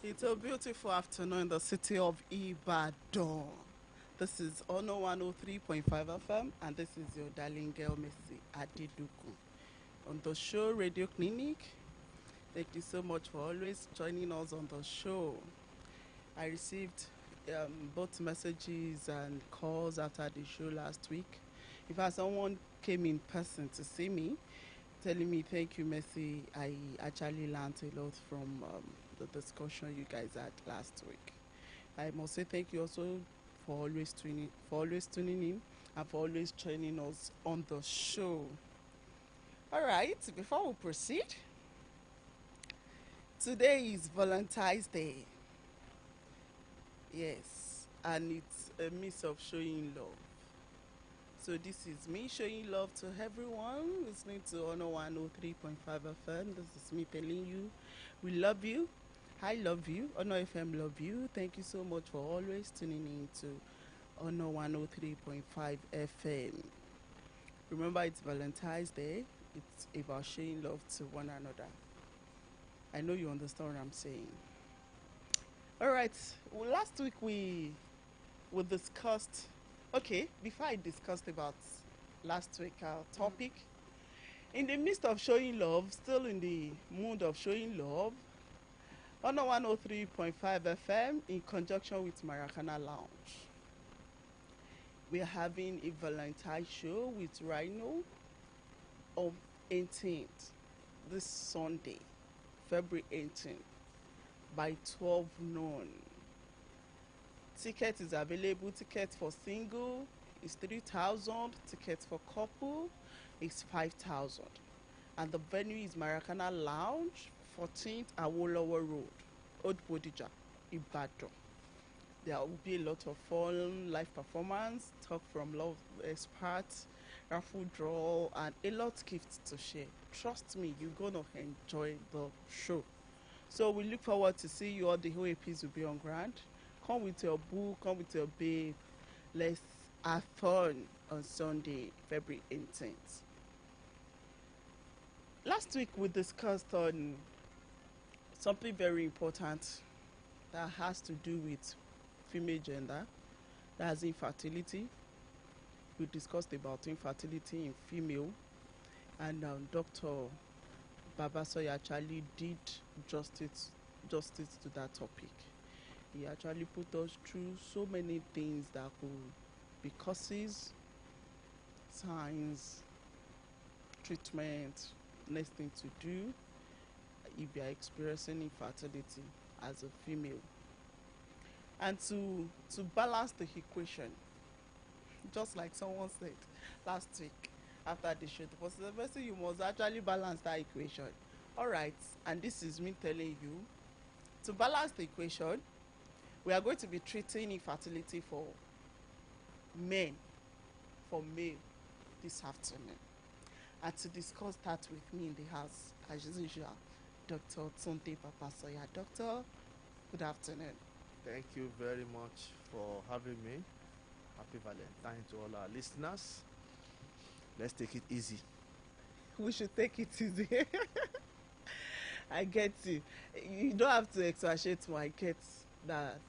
It's a beautiful afternoon in the city of Ibadan. This is Ono 103.5 FM, and this is your darling girl, Missy Adedokun. On the show, Radio Clinic. Thank you so much for always joining us on the show. I received both messages and calls after the show last week. In fact, someone came in person to see me, telling me, thank you, Messi. I actually learned a lot from the discussion you guys had last week. I must say thank you also for always tuning in and for always joining us on the show. All right, before we proceed, today is Valentine's Day. Yes, and it's a means of showing love. So this is me showing love to everyone listening to Ono 103.5 FM. This is me telling you, we love you. I love you. Ono FM love you. Thank you so much for always tuning in to Ono 103.5 FM. Remember, it's Valentine's Day. It's about showing love to one another. I know you understand what I'm saying. All right. Well, last week we discussed. Okay, before I discussed about last week topic, in the midst of showing love, still in the mood of showing love, on 103.5 FM in conjunction with Maracana Lounge, we are having a Valentine show with Rhino on 18th, this Sunday, February 18th, by 12 noon. Ticket is available. Ticket for single is 3,000. Ticket for couple is 5,000. And the venue is Maracana Lounge, 14th Awolowo Road, Old Bodija, Ibadan. There will be a lot of fun, live performance, talk from love experts, raffle draw, and a lot of gifts to share. Trust me, you're going to enjoy the show. So we look forward to see you all. The whole APs will be on ground. Come with your boo, come with your babe. Let's have fun on Sunday, February 18th. Last week we discussed on something very important that has to do with female gender. That's infertility. We discussed about infertility in female, and Dr. Babasoy actually did justice to that topic. He actually put us through so many things that could be causes, signs, treatment, next thing to do if you are experiencing infertility as a female. And to balance the equation, just like someone said last week after the show, the first thing you must actually balance that equation. All right, and this is me telling you, to balance the equation, we are going to be treating infertility for men, for male, this afternoon. And to discuss that with me in the house, as usual, Dr. Tunde Papasoya. Doctor, good afternoon. Thank you very much for having me. Happy Valentine to all our listeners. Let's take it easy. We should take it easy. I get you. You don't have to exaggerate more. I get that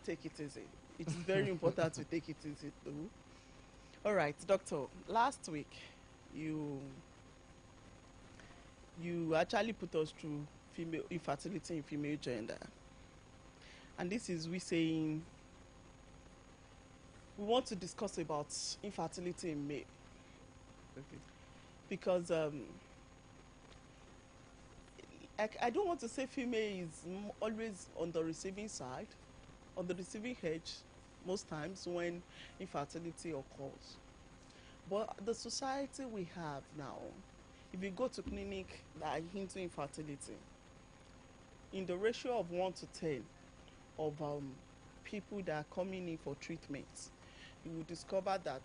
take it easy. It's very important to take it easy too. All right, doctor. Last week, you actually put us through female infertility in female gender, and this is we saying we want to discuss about infertility in male. Okay. Because I don't want to say female is always on the receiving side, on the receiving edge most times when infertility occurs. But the society we have now, if you go to clinic that are into infertility, in the ratio of 1 to 10 of people that are coming in for treatment, you will discover that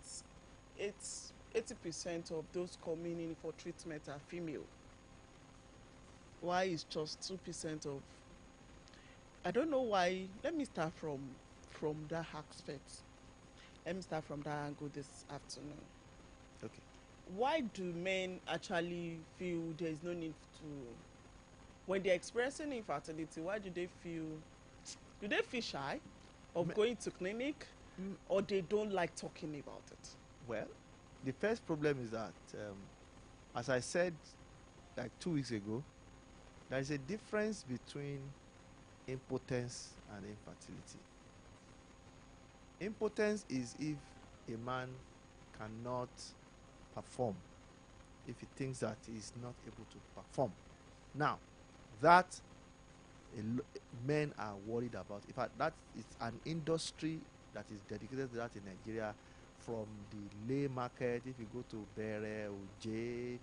it's 80% of those coming in for treatment are female. Why is just 2% of... I don't know why. Let me start from that aspect. Let me start from that angle this afternoon. Okay. Why do men actually feel there is no need to when they're expressing infertility, why do they feel? Do they feel shy of Me- going to clinic, Mm, or they don't like talking about it? well, the first problem is that, as I said like 2 weeks ago, there is a difference between impotence and infertility. Impotence is if a man cannot perform, if he thinks that he is not able to perform. Now, that men are worried about. In fact, that is an industry that is dedicated to that in Nigeria, from the lay market, if you go to Bere, Oje,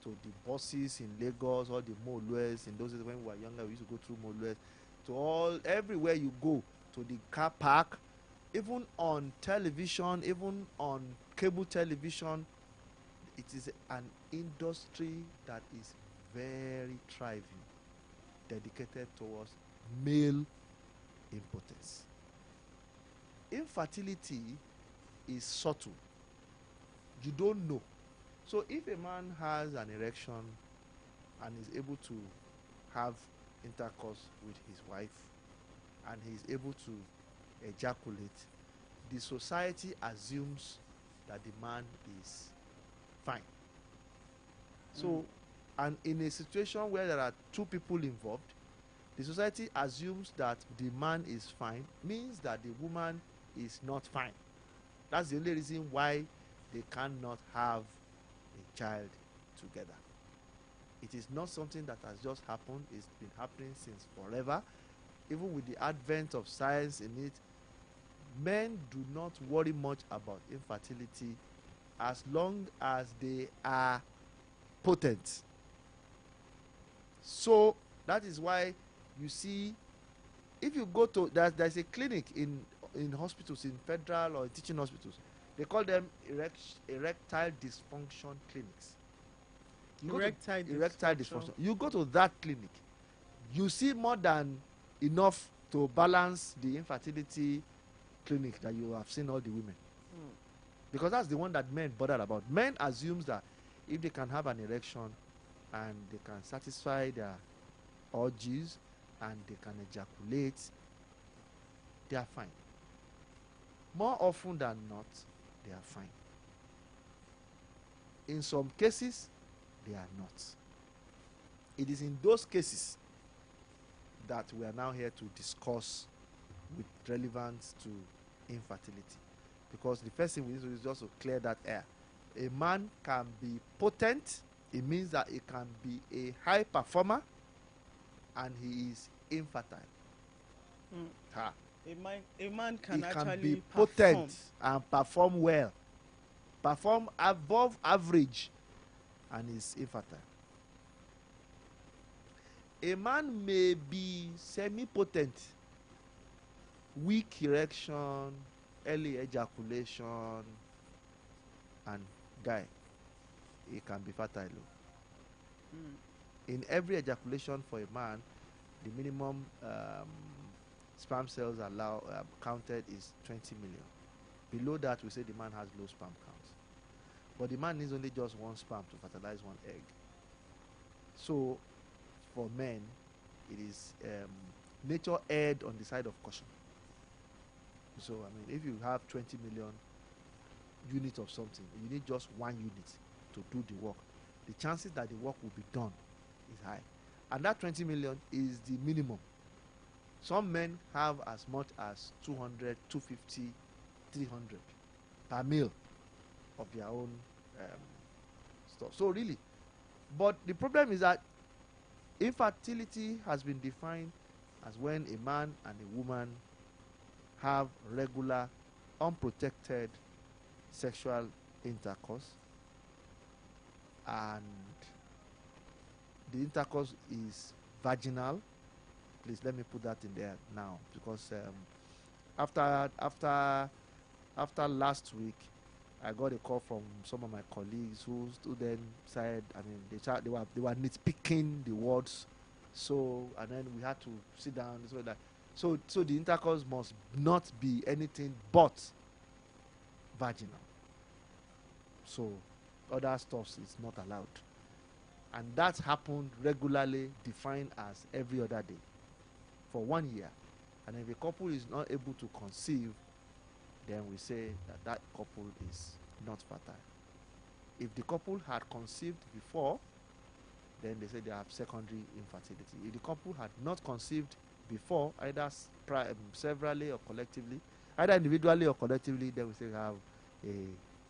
to the buses in Lagos, all the Molues. In those days when we were younger, we used to go through Molues, to all, everywhere you go, to the car park, even on television, even on cable television, it is an industry that is very thriving, dedicated towards male impotence. Infertility is subtle. You don't know. So if a man has an erection and is able to have intercourse with his wife and he is able to ejaculate, the society assumes that the man is fine. So, and in a situation where there are two people involved, the society assumes that the man is fine, means that the woman is not fine. That's the only reason why they cannot have a child together. It is not something that has just happened. It's been happening since forever. Even with the advent of science in it, men do not worry much about infertility as long as they are potent. So that is why you see, if you go to, there's a clinic in hospitals, in federal or teaching hospitals, they call them erectile dysfunction clinics. Erectile dysfunction. You go to that clinic, you see more than enough to balance the infertility clinic that you have seen all the women. Because that's the one that men bother about. Men assumes that if they can have an erection and they can satisfy their urges and they can ejaculate, they are fine. More often than not, they are fine. In some cases, they are not. It is in those cases that we are now here to discuss with relevance to infertility. Because the first thing we need to do is just to clear that air. A man can be potent. It means that he can be a high performer and he is infertile. A man can he actually can be perform. potent and perform well, perform above average, and is infertile. A man may be semi-potent, weak erection, early ejaculation, and guy, he can be fertile. In every ejaculation for a man, the minimum sperm cells counted is 20 million. Below that, we say the man has low sperm count. But the man needs only just one sperm to fertilize one egg. So, for men, it is nature erred on the side of caution. So, I mean, if you have 20 million units of something, you need just 1 unit to do the work. The chances that the work will be done is high. And that 20 million is the minimum. Some men have as much as 200, 250, 300 per meal of their own stuff. So really, but the problem is that infertility has been defined as when a man and a woman have regular, unprotected sexual intercourse, and the intercourse is vaginal. Please let me put that in there now, because after last week, I got a call from some of my colleagues who then said, I mean, they were nitpicking the words, so, and then we had to sit down. So the intercourse must not be anything but vaginal. So other stuff is not allowed. And that happened regularly, defined as every other day for 1 year. And if a couple is not able to conceive, then we say that that couple is not fertile. If the couple had conceived before, then they say they have secondary infertility. If the couple had not conceived before, either severally or collectively, either individually or collectively, then we say they have a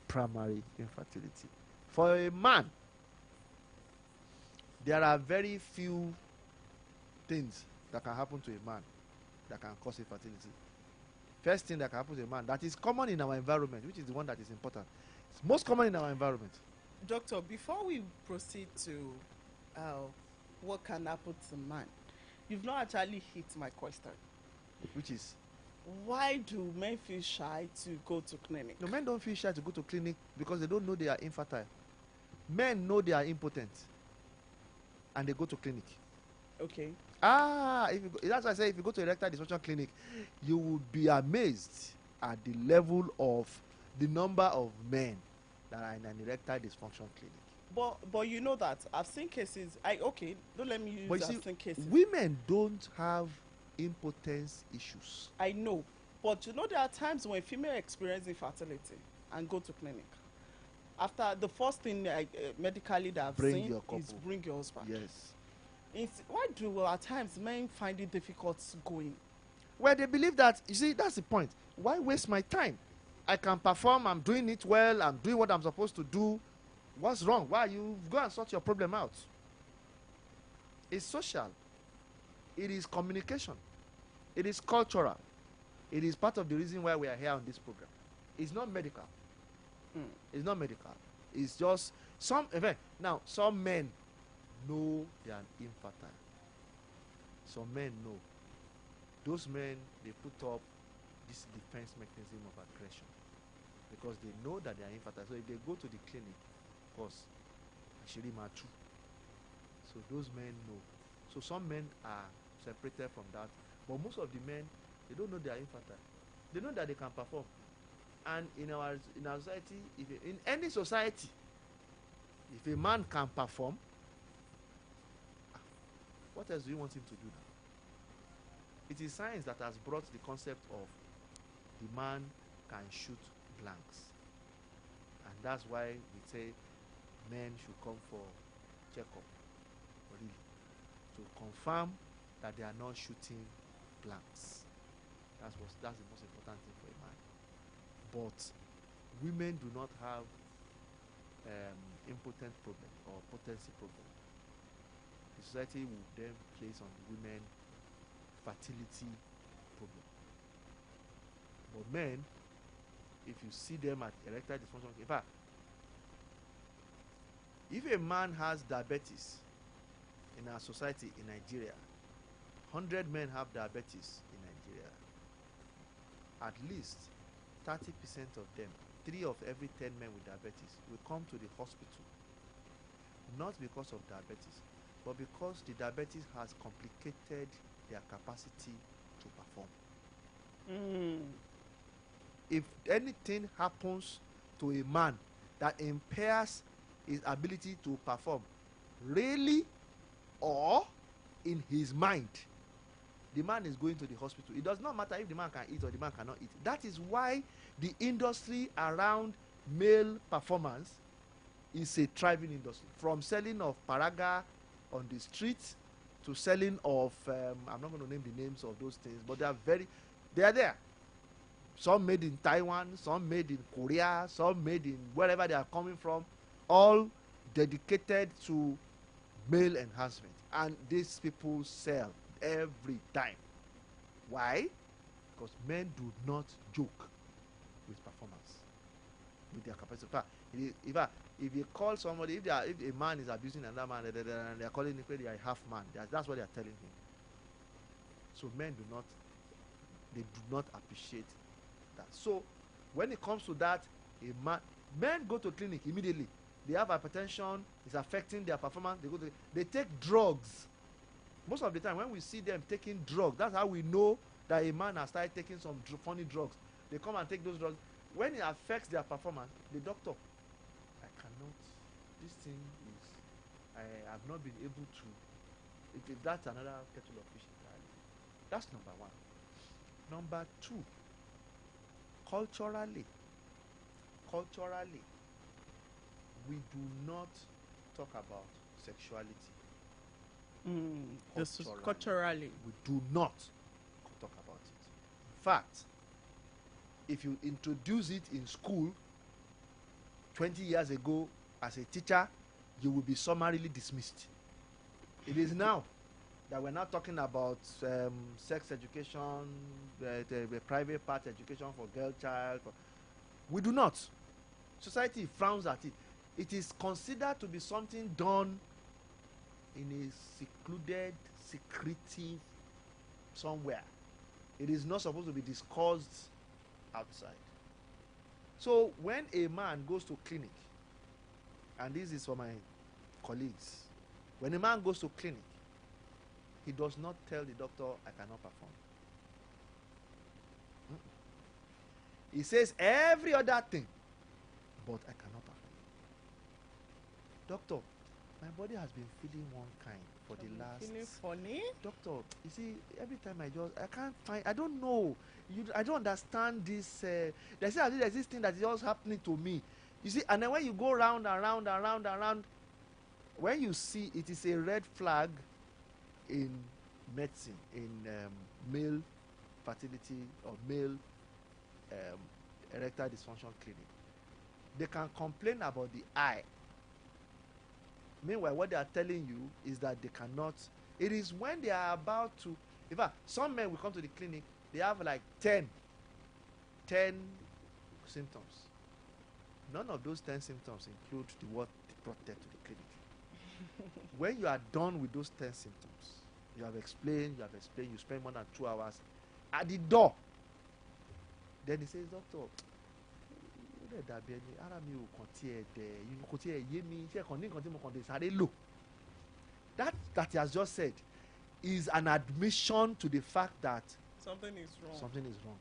primary infertility. For a man, there are very few things that can happen to a man that can cause infertility. First thing that can happen to a man that is common in our environment, which is the one that is important. It's most common in our environment. Doctor, before we proceed to what can happen to man, you've not actually hit my question. Which is, why do men feel shy to go to clinic? no, men don't feel shy to go to clinic because they don't know they are infertile. Men know they are impotent, and they go to clinic. Okay. That's why I say if you go to erectile dysfunction clinic, you will be amazed at the level of the number of men that are in an erectile dysfunction clinic. But you know that I've seen cases. Don't let me use But you I've see, seen cases. women don't have impotence issues. I know, but you know there are times when female experience infertility and go to clinic. After the first thing medically that I've Bring seen your is couple. bring your husband. Yes. Why do at times men find it difficult going? Well, they believe that, you see, that's the point. Why waste my time? I can perform, I'm doing it well, I'm doing what I'm supposed to do. What's wrong? Why? You go and sort your problem out. It's social. It is communication. It is cultural. It is part of the reason why we are here on this program. It's not medical. It's not medical. It's just some men know they are infertile. Some men know. Those men, they put up this defense mechanism of aggression because they know that they are infertile. So if they go to the clinic, of course, actually true. So those men know. So some men are separated from that, but most of the men, they don't know they are infertile. They know that they can perform. And in our society, in any society, if a man can perform, what else do you want him to do now? It is science that has brought the concept of the man can shoot blanks. And that's why we say men should come for checkup, really, to confirm that they are not shooting blanks. That's the most important thing for a man. But women do not have impotent problem or potency problem. The society will then place on women fertility problem. But men, if you see them at erectile dysfunction, in fact, if a man has diabetes in our society in Nigeria, 100 men have diabetes in Nigeria. At least 30% of them, 3 of every 10 men with diabetes, will come to the hospital, not because of diabetes, but because the diabetes has complicated their capacity to perform. If anything happens to a man that impairs his ability to perform, really or in his mind, the man is going to the hospital. It does not matter if the man can eat or the man cannot eat. That is why the industry around male performance is a thriving industry. From selling of paraga on the streets to selling of, I'm not going to name the names of those things, but they are there. Some made in Taiwan, some made in Korea, some made in wherever they are coming from, all dedicated to male enhancement. And these people sell every time. Why? Because men do not joke with performance, with their capacity. In fact, if you call somebody, if a man is abusing another man, they are calling him they are a half man. That's what they are telling him. So men do not appreciate that. So when it comes to that, men go to clinic immediately. They have hypertension, it's affecting their performance. They take drugs. Most of the time when we see them taking drugs, that's how we know that a man has started taking some funny drugs. They come and take those drugs. When it affects their performance, the doctor, I cannot, this thing is, I have not been able to. If that's another kettle of fish entirely. That's number one. Number two, culturally, we do not talk about sexuality. Culturally, we do not talk about it. In fact, if you introduce it in school 20 years ago as a teacher, you will be summarily dismissed. It is now that we're not talking about sex education, the private part education for girl child. We do not. Society frowns at it. It is considered to be something done in a secluded, secretive somewhere. It is not supposed to be discussed outside. So when a man goes to clinic, and this is for my colleagues, when a man goes to clinic, he does not tell the doctor, I cannot perform. He says every other thing, but I cannot perform. Doctor, my body has been feeling one kind for the last. Feeling funny? Doctor, you see, every time I can't find, I don't know. I don't understand this. There's this thing that is always happening to me. You see, and then when you go round and round and round and round, when you see it is a red flag in medicine, in male fertility or male erectile dysfunction clinic. They can complain about the eye. Meanwhile, what they are telling you is that they cannot. It is when they are about to. In fact, some men will come to the clinic, they have like 10 symptoms. None of those 10 symptoms include what they brought them to the clinic. When you are done with those 10 symptoms, you have explained, you spend more than 2 hours at the door. Then he says, doctor, that he has just said is an admission to the fact that something is wrong.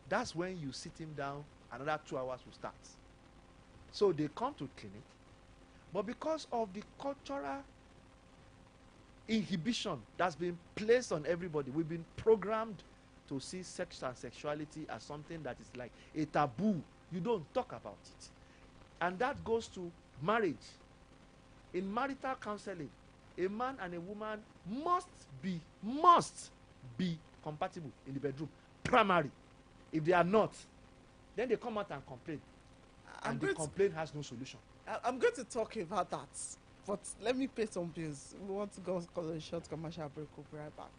That's when you sit him down, another 2 hours will start. So they come to clinic, but because of the cultural inhibition that's been placed on everybody, we've been programmed to see sex and sexuality as something that is like a taboo. You don't talk about it. And that goes to marriage. In marital counseling, a man and a woman must be compatible in the bedroom. Primary. If they are not, then they come out and complain. And the complaint has no solution. I'm going to talk about that. But let me pay some bills. We want to go on a short commercial break. We'll be right back.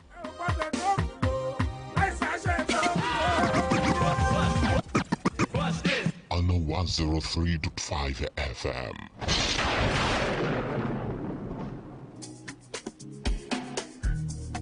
On 103.5 FM.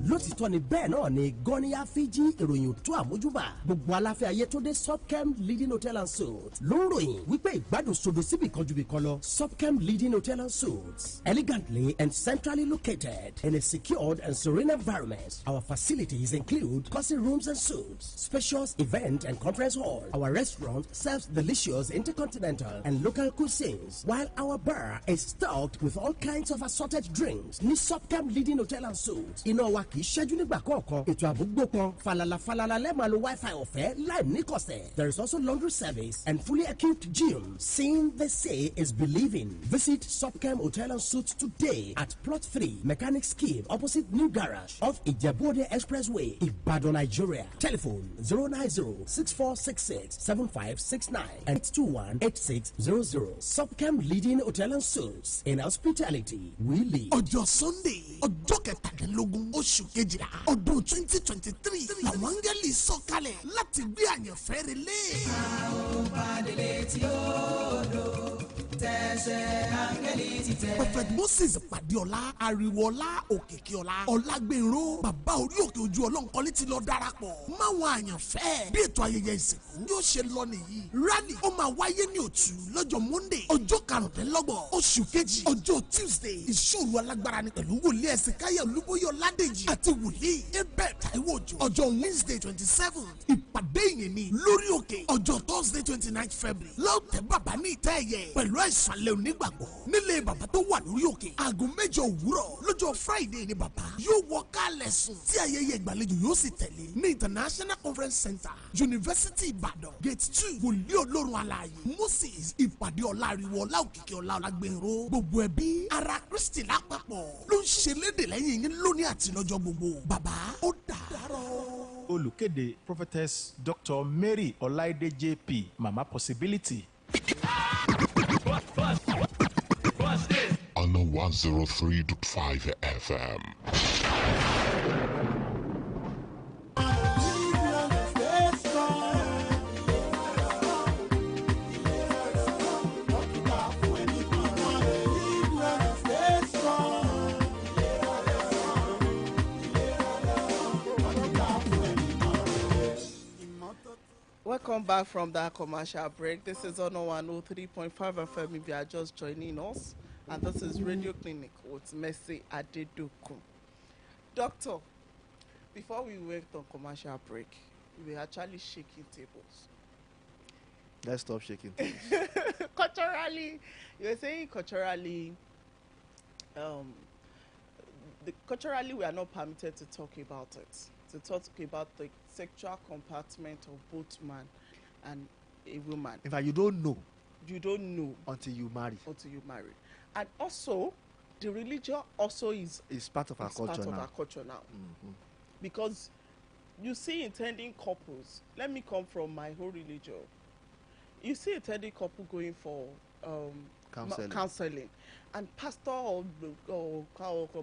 lótìtọ́ ni bẹ́ẹ̀ náà ni gọ́níyà fíjì ìròyìn tó àmójúbà gbogbo aláfẹ́ ayé tó dé Subchem Leading Hotel and Suites ló ń ròyìn wípé ìgbádùn sodo síbì kan ju bì kan lọ. Subchem Leading Hotel and Suites, elegantly and centrally located in a secured and serene environment. Our facilities include cozy rooms and suites, spacious event and conference hall. Our restaurant serves delicious intercontinental and local cuisines, while our bar is stocked with all kinds of assorted drinks. Ní Subchem Leading Hotel and Suites, iná wa kì í ṣẹ́jú nígbà kọ̀ọ̀kan. Ètò àbúgbò kan falala lẹ́ẹ̀ma lo Wi-Fi ọ̀fẹ́ láì níkọ̀sẹ̀. There is also laundry service and fully equipped gym. Seeing the say is believing. Visit Subchem Hotel and Suites today at Plot 3, Mechanics Cave, opposite New Garage, off Ijebu-Ode Expressway, Ibadan, Nigeria. Telephone 090-6466-7569 and 821-8600. Subchem Leading Hotel and Suites. In hospitality, we live. Ọjọ́ Sunday, ọjọ́ kẹtàdínlógún oṣù kejìlá ọdún 2023 làwọn áńgẹ́lì sọ̀kalẹ̀ láti gbé àyànfẹ́ rẹ̀ lé. àwọn padìlẹ̀ tí ó dò tẹ̀sẹ̀ áńgẹ́lì ti tẹ̀. Prophet Moses Pàdéọlá Ariwoọlá Òkìkíọlá Ọlágbèrò bàbá orí òkè ojú ọlọ́nkọ́lé ti lọ darapọ̀ máwọn àyànfẹ́ bí ètò ayẹyẹ ìsìnkú yóò ṣe lọ nìyí. Rally ó máa wáyé ní Òtù lọ́jọ́ Monday ọjọ́ karùndínlọ́gbọ̀n oṣù kejì ọjọ́ Tuesday ìṣòro alágbára ni pẹ̀lú wòlíì Ẹ̀sìnkáyọ̀ Olúbóyè Ọládèjì àti wòlíì Abel Táíwò Òjó ọjọ́ Wednesday 27 ìpàdé ìyẹn ni lórí òkè ọjọ́ Thursday 29 February lọ́ọ̀tẹ̀ bàbá ní ìtẹ́ ẹ̀yẹ pẹ̀lú aláìsàn alẹ́ onígbàgbọ́ nílé bàbá tó wà lórí òkè aago 8 òwúrọ̀ lọ́jọ́ Friday ni bàbá yóò wọ kálẹ̀ sùn tí ayẹyẹ ìgbàlejò yóò sì tẹ̀lé ní International Conference Center University Ìbàdàn Gate 2 wòlíì Ọlọ́run alààyè Moses ìpàdé ọláriwo ọlá òkìkí ọlá ọlágbẹ̀rọ gbogbo ẹbí ara Kristi lápapọ̀ ló ń ṣe léde lẹ́yìn yín lónìí àti lọ́jọ́ gbogbo bàbá ó dàárọ̀. Olùkéde Prophetess Dr. Mary Ọláìdé JP Mama Possibility. On the 103.5 FM. Welcome back from that commercial break. This is on 103.5 FM if you are just joining us. And this is Radio Clinic with Mercy Adedokun. Doctor, before we went on commercial break, we were actually shaking tables. Let's stop shaking things. Culturally, you were saying culturally, culturally we are not permitted to talk about it. To talk about the sexual compartment of both man and a woman. In fact, you don't know. You don't know until you marry. Until you marry. And also, the religion also is part of our culture now. Mm-hmm. Because you see intending couples, let me come from my whole religion. You see intending couple going for counseling. And pastor or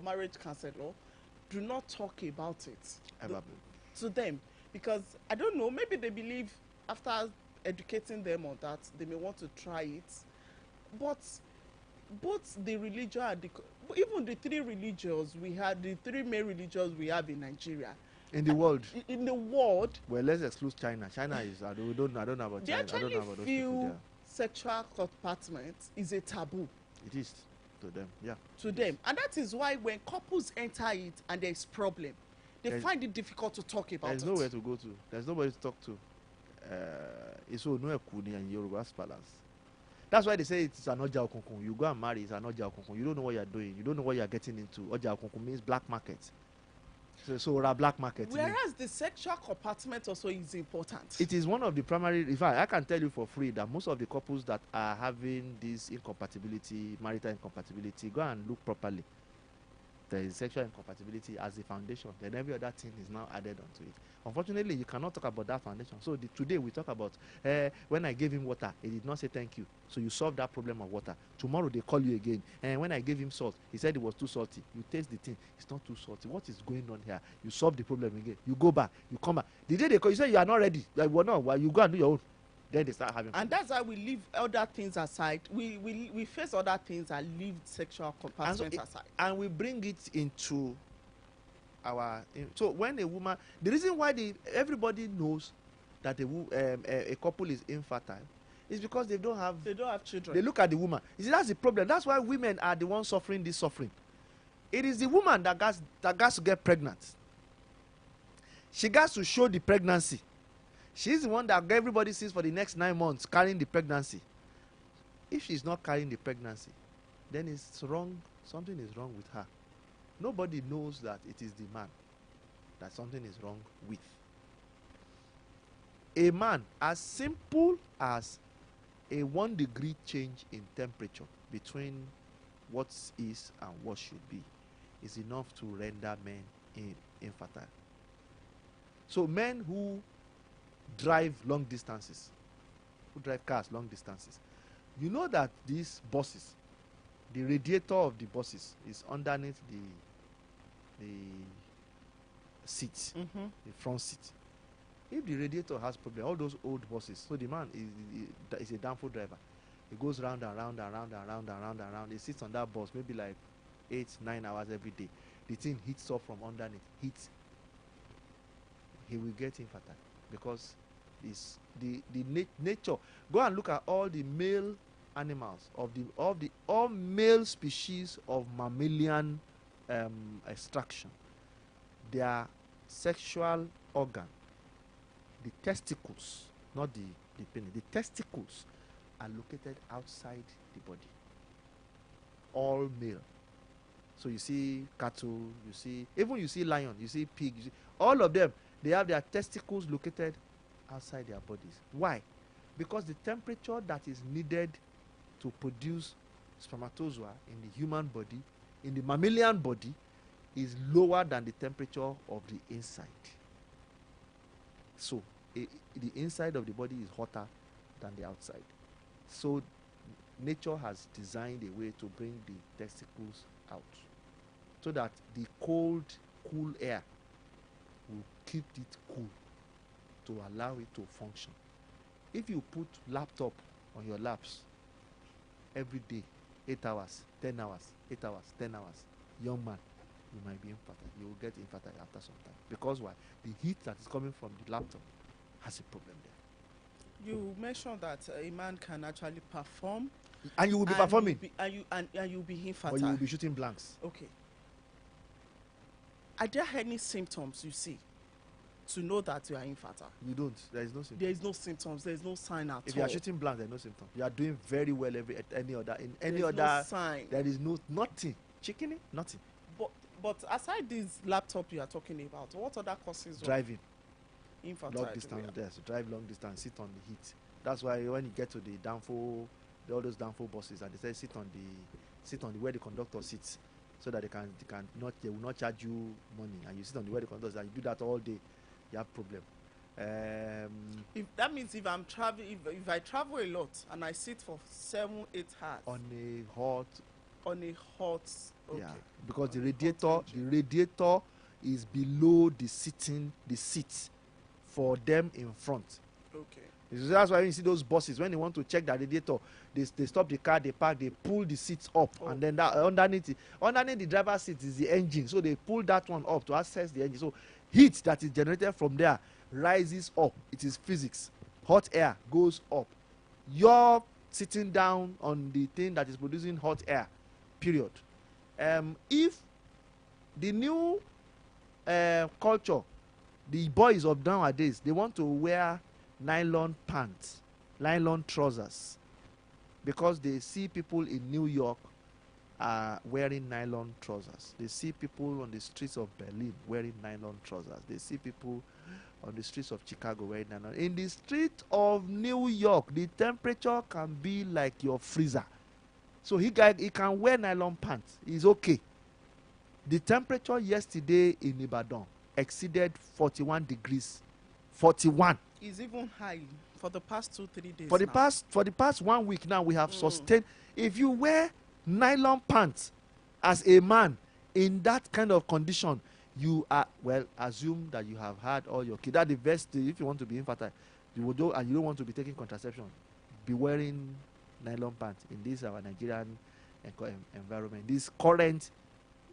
marriage counselor do not talk about it to them. Because, I don't know, maybe they believe after educating them on that, they may want to try it. But both the religion and even the three religions we had, the three main religions we have in Nigeria. In the world. In the world. Well, let's exclude China. China is, I don't know about China. I don't know about those people there. Sexual compartment is a taboo. It is to them, yeah. To them. And that is why when couples enter it and there is problem, they find it difficult to talk about it. There's nowhere to go to. There's nobody to talk to. It's all no kuni and Yoruba's balance. That's why they say it's an oja okunkun. You go and marry, it's an oja okunkun. You don't know what you're doing. You don't know what you're getting into. Oja okunkun means black market. So black market. Whereas the sexual compartment also is important. It is one of the primary. In fact, I can tell you for free that most of the couples that are having this incompatibility, marital incompatibility, go and look properly. There is sexual incompatibility as the foundation. Then every other thing is now added onto it. Unfortunately, you cannot talk about that foundation. So today we talk about when I gave him water, he did not say thank you. So you solve that problem of water. Tomorrow they call you again. And when I gave him salt, he said it was too salty. You taste the thing, it's not too salty. What is going on here? You solve the problem again. You go back, you come back. The day they call, you say you are not ready. Like, well, no, well, you go and do your own. Then they start having. And that's why we leave other things aside. We face other things and leave sexual compartment aside. And we bring it into so when a woman, the reason why everybody knows that a couple is infertile is because they don't have children. They look at the woman. You see, that's the problem. That's why women are the ones suffering this suffering. It is the woman that gets to get pregnant. She gets to show the pregnancy. She's the one that everybody sees for the next 9 months carrying the pregnancy. If she's not carrying the pregnancy, then it's wrong. Something is wrong with her. Nobody knows that it is the man that something is wrong with. A man, as simple as a 1 degree change in temperature between what is and what should be, is enough to render men infertile. So men who drive long distances, who drive cars long distances, you know that these buses, the radiator of the buses is underneath the seat, the front seat. If the radiator has problem, all those old buses, so the man is a downfall driver. He goes round and round and round and round and round and round. He sits on that bus maybe like 8-9 hours every day. The thing heats up from underneath. He will get infertile because it's the nature. Go and look at all the male animals of all male species of mammalian extraction. Their sexual organ, the testicles, not the penis, the testicles are located outside the body. All male. So you see cattle, you see lion, you see pig, all of them, they have their testicles located outside their bodies. Why? Because the temperature that is needed to produce spermatozoa in the human body, in the mammalian body, is lower than the temperature of the inside. So the inside of the body is hotter than the outside. So nature has designed a way to bring the testicles out so that the cold, cool air will keep it cool to allow it to function. If you put laptop on your laps every day, 8 hours, 10 hours, 8 hours, 10 hours, young man, you might be infertile. You will get infertile after some time. Because why? The heat that is coming from the laptop has a problem there. You mentioned that a man can actually perform. And you will be performing. And you'll be infertile. But you will be shooting blanks. Okay. Are there any symptoms you see to know that you are infertile? You don't. There is no symptom. There is no symptoms. There is no sign at all. If you are shooting blanks, there is no symptom. You are doing very well at any other. No sign. There is nothing. Chicken, nothing. But aside this laptop you are talking about, what other causes driving? Infertile. Long distance, yes. Drive long distance, sit on the heat. That's why when you get to the downfall, all those downfall buses, and they say sit on the where the conductor sits, so that they will not charge you money, and you sit on the where the conductor, and you do that all day, you have problem. If that means if I'm traveling, if I travel a lot and I sit for 7-8 hours on a hot, okay. Yeah, because the radiator is below the seat for them in front. Okay. That's why when you see those buses, when they want to check the radiator, they stop the car, they park, they pull the seats up, and then that underneath the driver's seat is the engine, so they pull that one up to access the engine. So heat that is generated from there rises up. It is physics. Hot air goes up. You're sitting down on the thing that is producing hot air. Period. If the new culture, the boys of nowadays, they want to wear nylon pants, nylon trousers, because they see people in New York wearing nylon trousers. They see people on the streets of Berlin wearing nylon trousers. They see people on the streets of Chicago wearing nylon. In the street of New York, the temperature can be like your freezer. So he can wear nylon pants. It's okay. The temperature yesterday in Ibadan exceeded 41 degrees. 41. It's even high for the past 2-3 days. For the past 1 week now, we have sustained. If you wear nylon pants as a man in that kind of condition, you are, well, assume that you have had all your kids. That's the best thing. If you want to be infertile, and you don't want to be taking contraception, be wearing nylon pants in this our Nigerian environment, this current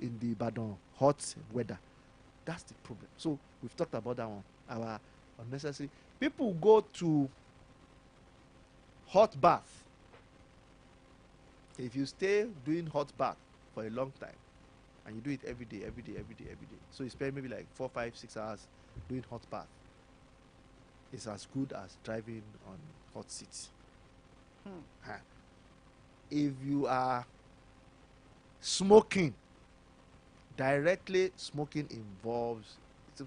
in the Ibadan hot weather. That's the problem. So we've talked about that one. Our unnecessary people go to hot bath. If you stay doing hot bath for a long time and you do it every day, so you spend maybe like 4, 5, 6 hours doing hot bath, it's as good as driving on hot seats. If you are smoking, directly smoking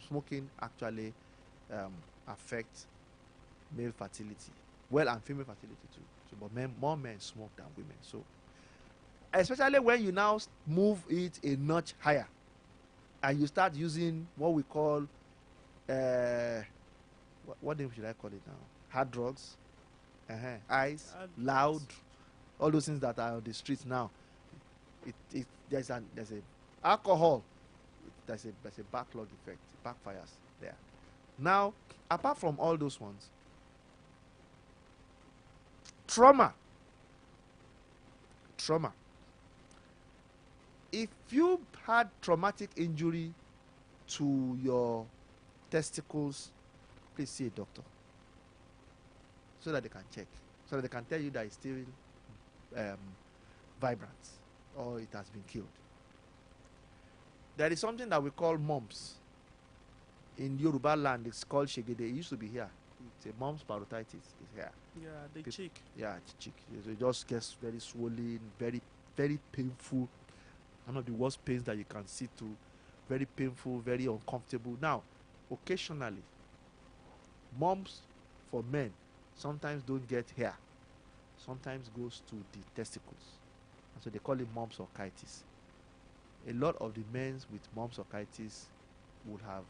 smoking actually affects male fertility, well, and female fertility too. So, but more men smoke than women. So especially when you now move it a notch higher and you start using what we call what name should I call it now? Hard drugs, ice, loud, all those things that are on the streets now. There's a alcohol. There's a backlog effect. It backfires there. Now, apart from all those ones, trauma. If you had traumatic injury to your testicles, please see a doctor so that they can check, so that they can tell you that it's still vibrant or it has been killed. There is something that we call mumps. In Yoruba land, it's called shegede. It used to be here. it's a mom's parotitis is here. Yeah, the cheek. Yeah, the cheek. So it just gets very swollen, very, very painful. One of the worst pains that you can see to. Very painful, very uncomfortable. Now, occasionally, moms for men sometimes don't get hair. Sometimes goes to the testicles. And so they call it mom's-orchitis. A lot of the men with mom's-orchitis would have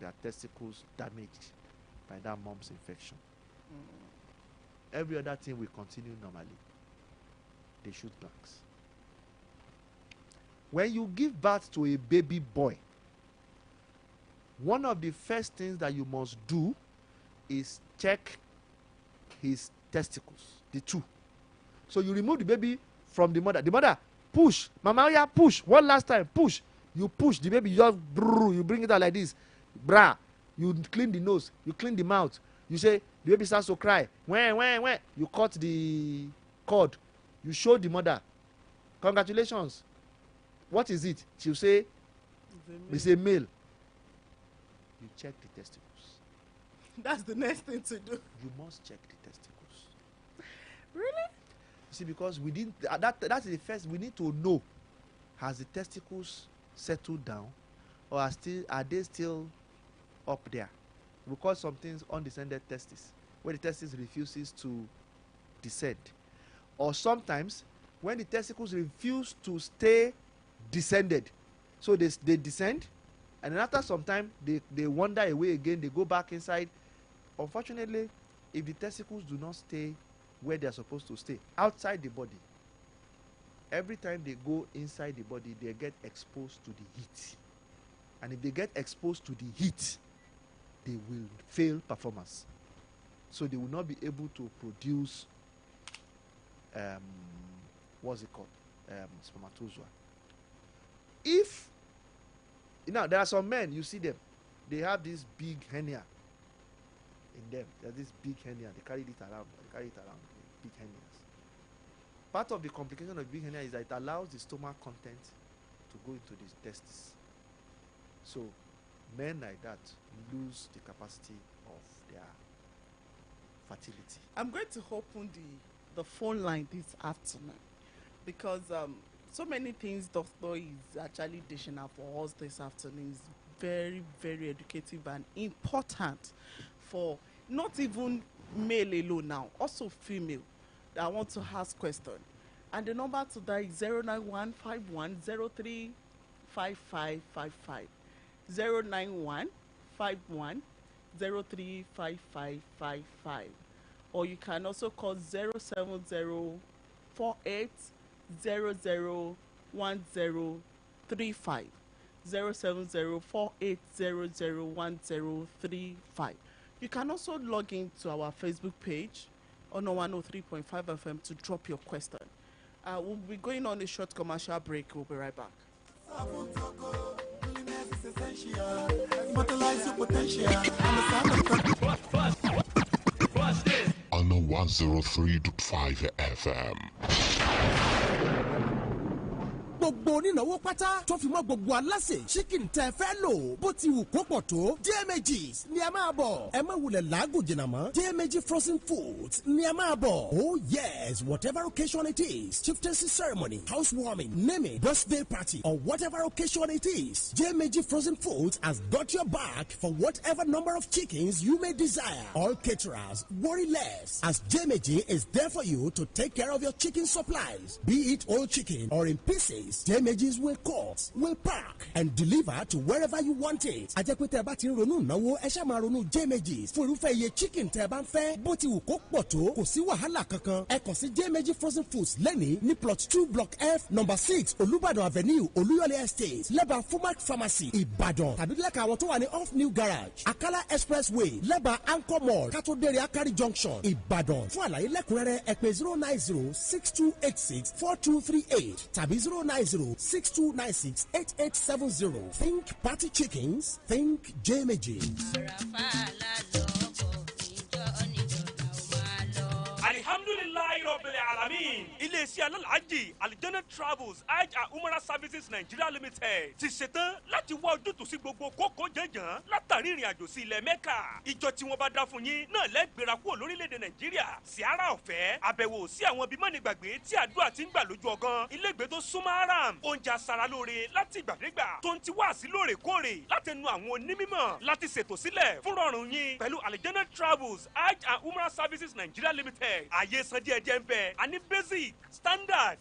their testicles damaged by that mumps infection. Every other thing will continue normally. They shoot blanks. When you give birth to a baby boy, one of the first things that you must do is check his testicles, the two. So you remove the baby from the mother. The mother, push. Mama, yeah, push. One last time, push. You push the baby, you just you bring it out like this. Bra. You clean the nose, you clean the mouth. You say, the baby starts to cry. When. You cut the cord. You show the mother. Congratulations. What is it? She'll say, it's a male. You check the testicles. That's the next thing to do. You must check the testicles. Really? You see, because we didn't, that's the first, we need to know, has the testicles settled down, or are they still up there? We call some things undescended testes, where the testis refuses to descend. Or sometimes, when the testicles refuse to stay descended, so they descend, and then after some time they wander away again, they go back inside. Unfortunately, if the testicles do not stay where they are supposed to stay, outside the body, every time they go inside the body, they get exposed to the heat. And if they get exposed to the heat, they will fail performance. So they will not be able to produce spermatozoa. If now there are some men, you see them, they have this big hernia in them. There's this big hernia. They carry it around. Big hernias. Part of the complication of big hernia is that it allows the stomach content to go into the testes. So men like that lose the capacity of their fertility. I'm going to open the phone line this afternoon because so many things Doctor is actually dishing out for us this afternoon is very, very educative and important for not even male alone now, also female that want to ask question. And the number to dial is 09151035555. 09151035555. Or you can also call 07048001035. 07048001035. You can also log into our Facebook page on 103.5 FM to drop your question. We'll be going on a short commercial break. We'll be right back. On 103.5 FM. gbogbo onínáwó pátá tó fi mọ́ gbogbo aláṣẹ chicken tẹ́ fẹ́ lò bó ti wù kó pọ̀ tó JMG's ni a máa bọ̀ ẹ má wulẹ̀ làágùn jìnnà mọ́ JMG frozen foods ni a máa bọ̀. Oh yes, whatever occasion it is, chieftaincy ceremony, housewarming, naming, birthday party, or whatever occasion it is, JMG frozen foods has got your back for whatever number of chickens you may desire. All caterers, worry less, as JMG is there for you to take care of your chicken supplies, be it whole chicken or in pieces. JMG's will cut, will pack, and deliver to wherever you want it. Ajẹ́pẹ́ tẹ́ bá ti ń ronú náwó ẹ ṣá máa ronú JMG's fún irúfẹ́ iye chicken tẹ́ bá ń fẹ́ bó ti wù kó pọ̀ tó kò sí wàhálà kankan. Ẹ kàn sí JMG frozen foods lẹ́ni ní plot 2 block F number 6 Olúbàdàn avenue Olúyọ̀lé estate lẹ́bàá Fumac pharmacy Ìbàdàn tàbí lẹ́ka àwọn tó wà ní off new garage Akala expressway lẹ́bàá Anchor mall Kátó-Dèrè Akari junction Ìbàdàn. Fún àlàyé lẹ́kùnrẹ́rẹ́ ẹ pè 09062864238 tàbí 09062968870. Think party chickens, think JMG's. Alhamdulillah Rabbil Alamin. Amin. Iléeṣẹ́ alálàájì Aljana Travels Hajj and Umrah Services Nigeria Limited ti ṣetán láti wá ojútùú sí gbogbo kókó jẹ́jàn látàrí ìrìn àjò sí ilẹ̀ Mẹ́kà. Ìjọ tí wọ́n bá dá fún yín náà lẹ́gbẹ̀rẹ̀ kúrò lórílẹ̀‐èdè Nàìjíríà. Sìárà ọ̀fẹ́, àbẹ̀wò sí àwọn ibi mọ́nìgbàgbé tí àdúrà ti ń gbà lójú ọgán. Ilégbé tó súnmọ́ Haram, oúnjẹ aṣara lóore láti ìgbàdégbà tó ń ti wá sí lóòrèkóòrè látẹnu àwọn onímọ̀ láti ṣètò sílẹ̀ fún rọrùn yín pẹ̀lú Aljana Travels Hajj and Umrah Services Nigeria Limited. Àyè san díẹ̀díẹ̀ ń bẹ. A ní basic, standard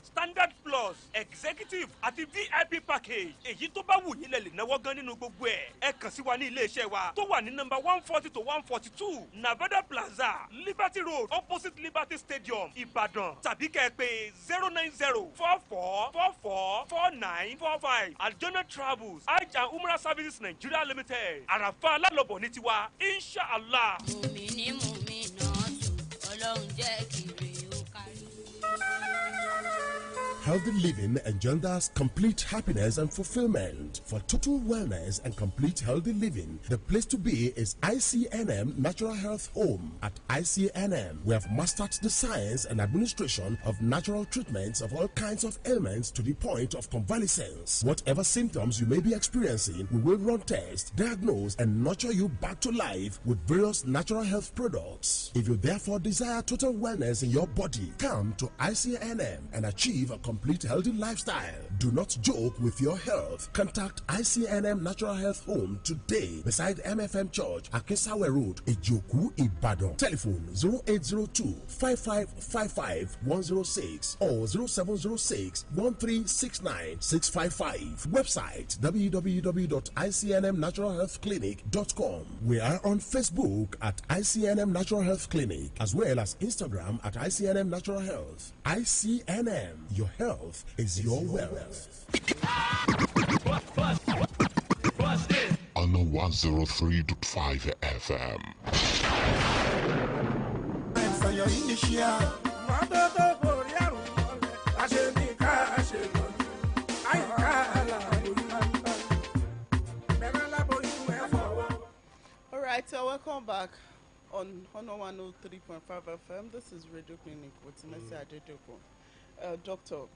plus, executive àti VIP package. Èyí tó bá wù yín lẹ lè náwó gan nínú gbogbo ẹ̀. Ẹ kàn sí wa ní iléeṣẹ́ wa tó wà ní nọ́mbà 140 to 142 Navada Plaza, Liberty Road, opposite Liberty Stadium, Ìbàdàn. Tàbí kẹ́ ẹ pè 090-4444-4945. Aljana Travels Hajj and Umrah Services Nigeria Limited. Àràfà alálọ̀bọ̀ ní tiwa, inshallah. Mùmíní mùmínà tù, Ọlọ́run jẹ́ kiri ó kárí. Healthy living engenders complete happiness and fulfillment. For total wellness and complete healthy living, the place to be is ICNM Natural Health Home. At ICNM, we have mastered the science and administration of natural treatments of all kinds of ailments to the point of convalescence. Whatever symptoms you may be experiencing, we will run tests, diagnose, and nurture you back to life with various natural health products. If you therefore desire total wellness in your body, come to ICNM and achieve a complete healthy lifestyle. Do not joke with your health. Contact ICNM Natural Health Home today beside MFM Church, Akisawe Road, Ejoku, Ibadan. Telephone 0802-5555-106 or 0706-1369-655. Website www.icnmnaturalhealthclinic.com. We are on Facebook at ICNM Natural Health Clinic as well as Instagram at ICNM Natural Health. ICNM, your health is your wealth. On 103.5 FM. All right, so welcome back on 103.5 FM. This is Radio Clinic with Mr. Adedokun. Doctor,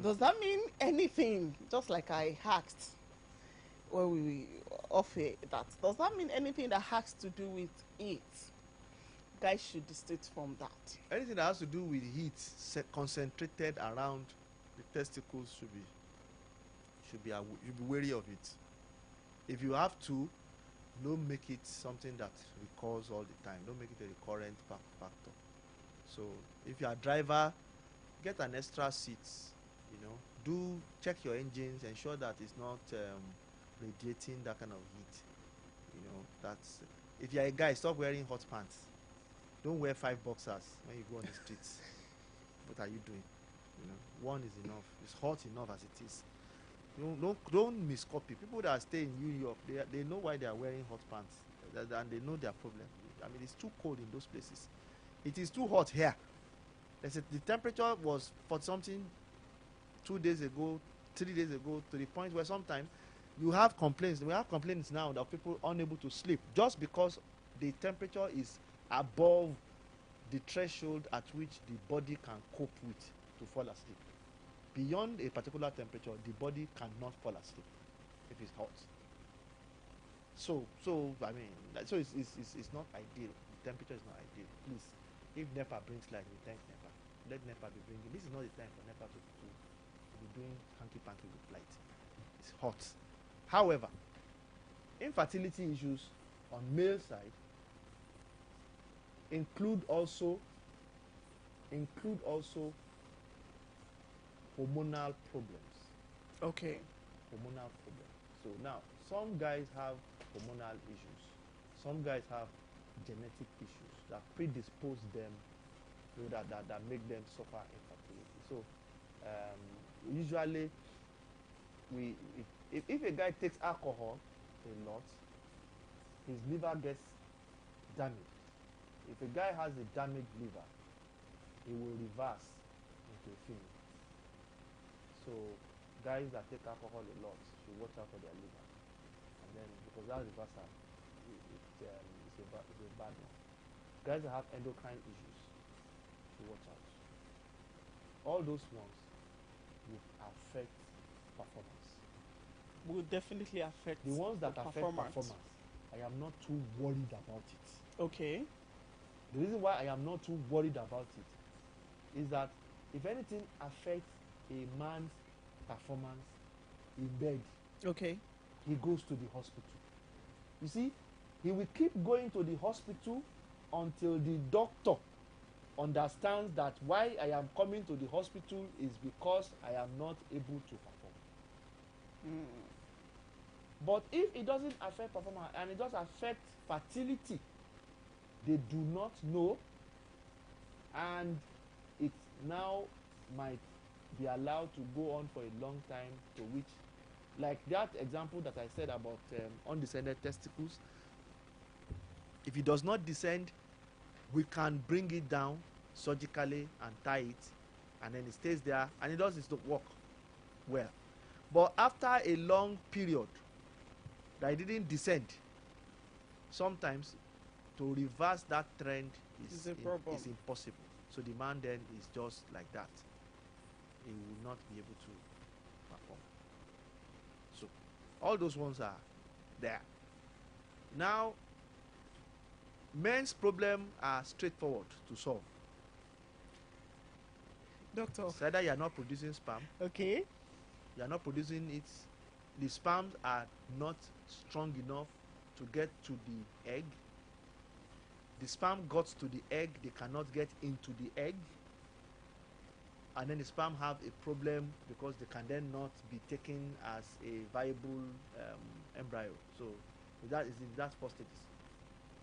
does that mean anything? Just like I asked when we offer that, does that mean anything that has to do with it? Guys should distinct from that. Anything that has to do with heat concentrated around the testicles should be wary of it. If you have to, don't make it something that recurs all the time. Don't make it a recurrent factor. So if you are a driver, get an extra seat. Do check your engines, ensure that it's not radiating that kind of heat. That's if you're a guy, stop wearing hot pants. Don't wear 5 boxers when you go on the streets. What are you doing? One is enough. It's hot enough as it is. Don't miscopy. People that stay in New York, they know why they are wearing hot pants, and they know their problem. I mean, it's too cold in those places. It is too hot here. The temperature was for something 2 days ago, 3 days ago, to the point where sometimes you have complaints. We have complaints now that people are unable to sleep just because the temperature is above the threshold at which the body can cope with to fall asleep. Beyond a particular temperature, the body cannot fall asleep if it's hot. So it's not ideal. The temperature is not ideal. Please, if NEPA brings light, we thank NEPA. Let NEPA be bringing. This is not the time for NEPA to be doing hanky-panky with light. It's hot. However, infertility issues on male side include also hormonal problems. Okay. Hormonal problems. So now, some guys have hormonal issues. Some guys have genetic issues that predispose them, that make them suffer infertility. So usually, if a guy takes alcohol a lot, his liver gets damaged. If a guy has a damaged liver, he will reverse into a female. So guys that take alcohol a lot should watch out for their liver, and then because that reversal, it's a bad one. Guys that have endocrine issues should watch out. all those ones will affect performance. Will definitely affect The ones that the affect performance, I am not too worried about it. Okay. The reason why I am not too worried about it is that if anything affects a man's performance in bed, Okay. he goes to the hospital. You see, he will keep going to the hospital until the doctor understands that why I am coming to the hospital is because I am not able to perform. But if it doesn't affect performance and it does affect fertility, they do not know, and it now might be allowed to go on for a long time, to which, like that example that I said about undescended testicles, if it does not descend, we can bring it down surgically and tie it, and then it stays there and it does its work well. But after a long period that it didn't descend, sometimes to reverse that trend is impossible. So the man then is just like that. He will not be able to perform. So all those ones are there. Now, men's problem are straightforward to solve. Doctor. It's either you are not producing sperm. Okay. You are not producing it. The sperms are not strong enough to get to the egg. The sperm got to the egg, they cannot get into the egg, and then the sperm have a problem because they can then not be taken as a viable embryo. So that is in that first status.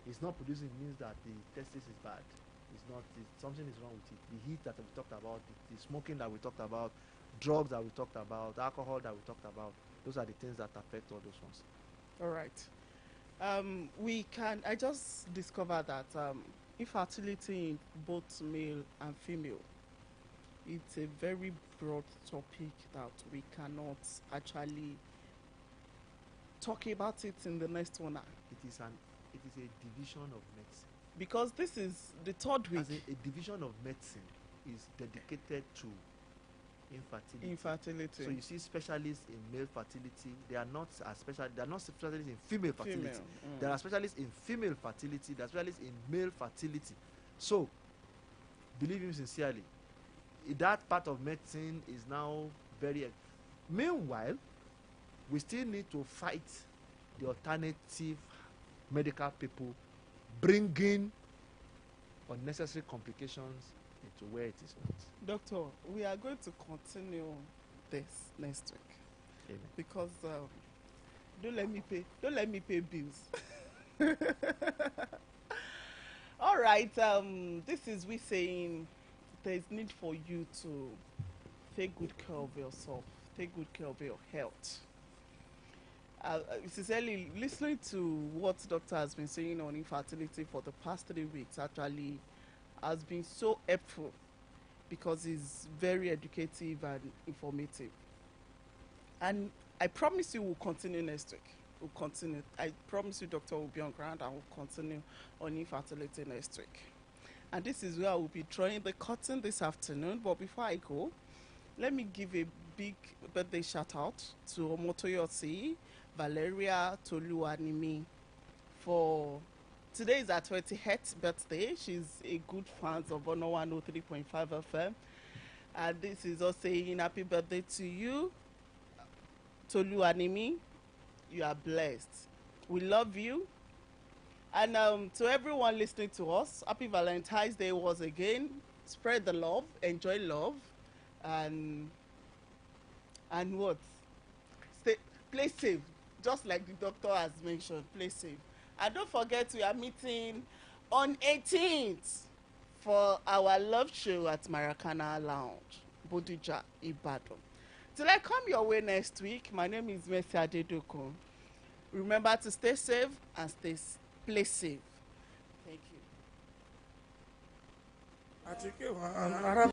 It's not producing means that the testis is bad. Something is wrong with it. The heat that we talked about, the smoking that we talked about, drugs that we talked about, alcohol that we talked about, those are the things that affect all those ones. All right. I just discovered that infertility in both male and female, it's a very broad topic that we cannot actually talk about it in the next 1 hour. It is a division of medicine. Because this is the third week. As a division of medicine is dedicated to infertility. So you see specialists in male fertility, they are not specialists in female fertility. There are specialists in female fertility, there are specialists in male fertility. So believe him sincerely, that part of medicine is now very meanwhile, we still need to fight the alternative medical people bringing unnecessary complications into where it is not. Doctor, we are going to continue this next week. Amen. Because don't let me pay bills. All right, this is we saying there is need for you to take good care of yourself, take good care of your health. Sincerely, listening to what doctor has been saying on infertility for the past 3 weeks actually has been so helpful, because it's very educative and informative. And I promise you we'll continue next week. We'll continue. I promise you doctor will be on ground and we'll continue on infertility next week. And this is where I will be drawing the curtain this afternoon. But before I go, let me give a big birthday shout out to Omotoyosi Valeria Toluwanimi for today is her 28th birthday. She's a good fan of Honor 103.5 FM. And this is us saying happy birthday to you, Toluwanimi. You are blessed. We love you. And to everyone listening to us, happy Valentine's Day once again. Spread the love, enjoy love, and what? Play safe, just like the doctor has mentioned. Play safe. And don't forget we are meeting on 18th for our love show at Maracana Lounge, Bodija, Ibadan. Till I come your way next week, my name is Mercy Adedokun. Remember to stay safe and play safe. Thank you.